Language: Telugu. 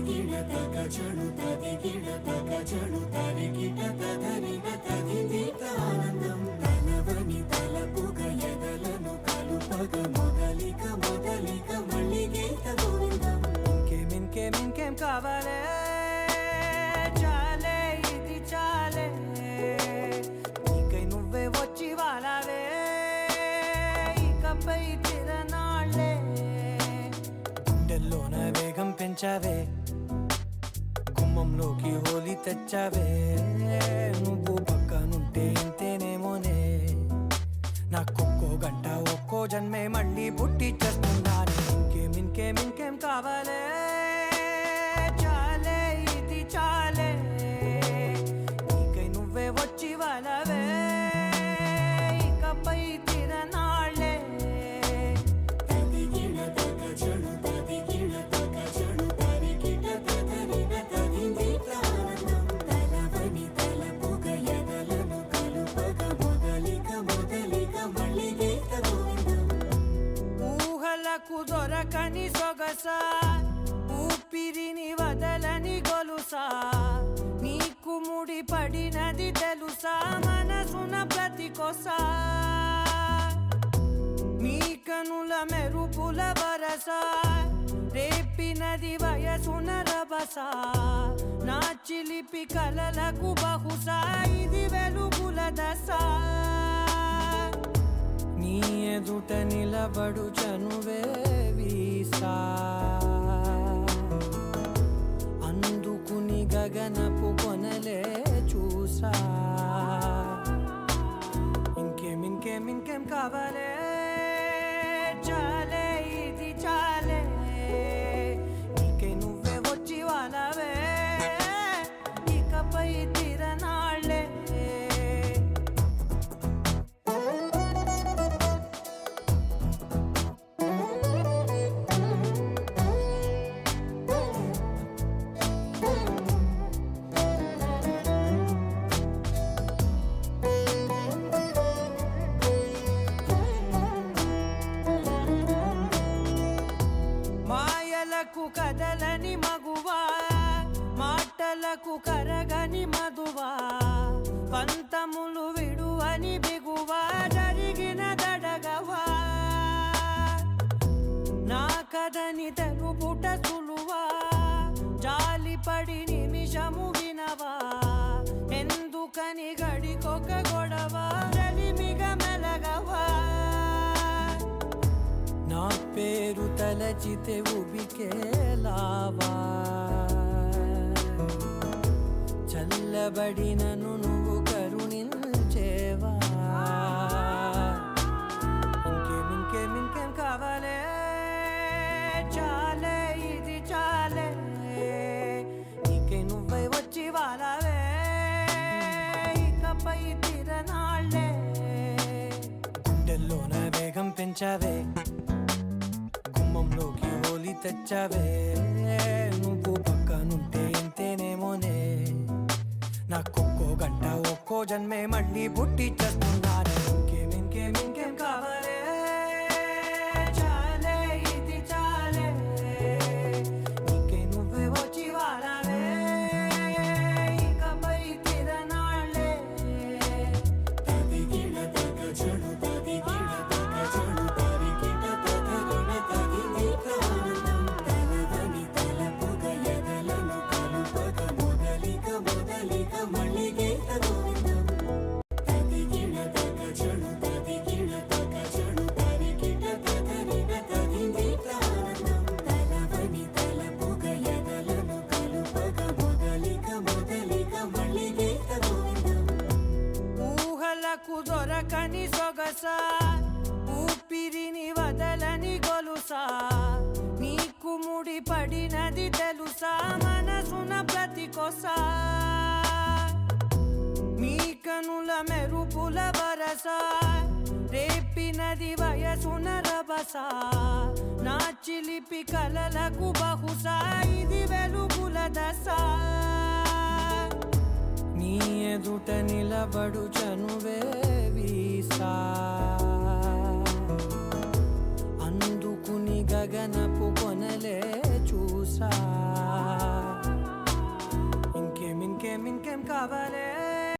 ಗಿಡತಕ ಚಣುತದಿ ಗಿಡತಕ ಚಣುತರಿ ಗಿಡತದರಿನ ತದಿದೀತ ಆನಂದಂ తలవని తలపుగ ఎదలను కలుపగ మొదలిక మొదలిక మళ్ళీగీత గోవిందం ఇంకేం కావాలే చాలే ఇది చాలే నీకై నువ్వే వచ్చి వాలావే ఇకపై తిరనాళ్ళే గుండెల్లోన వేగం పెంచావే గుమ్మంలోకి హోలీ తెచ్చావే నువ్వు పక్కనుంటే ఇంతేనేమోనే నాకొక్కో గంట ఒక్కో జన్మే మళ్ళీ పుట్టి చేస్తున్నాను ఇంకేం కావాలే చాలే ఇది చాలే నీకై నువ్వే వచ్చి వాలవే ఇకపై తిరనాళ్ళే తది గిడతక చణుతది గిడతక చణుతరి గిడతదరిన తదిదీత ఆనందం తలవని తలపుగ ఎదలను కలుపగ మొదలిక మొదలిక మళ్ళీగీత గోవిందం ఊహలకు దొరకని సొగసా ఊపిరిని వదలని గొలుసా నీకు ముడి పడినది తెలుసా మనసున ప్రతి కొసా నీ కనుల మెరుపుల వరస రేపినది వయసున రభస నా చిలిపి కలలకు బహుశా ఇది వెలుగుల దశ నీ ఎదుట నిలబడు చనువే వీసా అందుకుని గగనపు కొనలే చూసా ఇంకేం కావాలే చాలే ఇది చాలే నీకై నువ్వే వచ్చి వాలవే ఇకపై తిరనాళ్ళే మాయలకు కదలని మగువా మాటలకు కరగని మధువా పంతములు విడువని బిగువా జరిగిన దడగవా నా కథని తెలుపుట సులువా జాలిపడి నిమిషము వినవా ఎందుకని గడికొక గొడవ రలిమిగ మెలగవా నా పేరు తలచితే ఉబికేలావా చల్లబడినను నువ్వు కరుణించేవా ఇంకేం కావాలే చాలే ఇది చాలే నీకై నువ్వై వచ్చి వాలవే ఇకపై తిరనాళ్ళే గుండెల్లోన వేగం పెంచావే గుమ్మంలోకి హోలీ తెచ్చావే నువ్వు పక్కనుంటే ఇంతేనేమోనే నాకొక్కో గంట ఒక్కో జన్మే మళ్ళీ పుట్టి చేస్తున్నాను ఇంకేం కావాలే చాలే ఇది చాలే నీకై నువ్వే వచ్చి వాలవే ఇకపై తిరనాళ్ళే తది గిడతక చణుతది గిడతక చణుతరి గిడతదరిన తదిదీత ఆనందం తలవని తలపుగ ఎదలను కలుపగ మొదలిక మొదలిక మళ్ళీగీత గోవిందం తది గిడతక చణుతది గిడతక చణుతరి గిడతదరిన తదిదీత ఆనందం తలవని తలపుగ ఎదలను కలుపగ మొదలిక మొదలిక మళ్ళీగీత గోవిందం ఊహలకు దొరకని సొగసా ఊపిరిని వదలని గొలుసా నీకు ముడి పడినది తెలుసా మనసున ప్రతి కొసా నీ కనుల మెరుపుల వరస రేపినది వయసున రభస నా చిలిపి కలలకు బహుశా ఇది వెలుగుల దశ నీ ఎదుట నిలబడు చనువే వీసా అందుకుని గగనపు కొనలే చూసా కవలే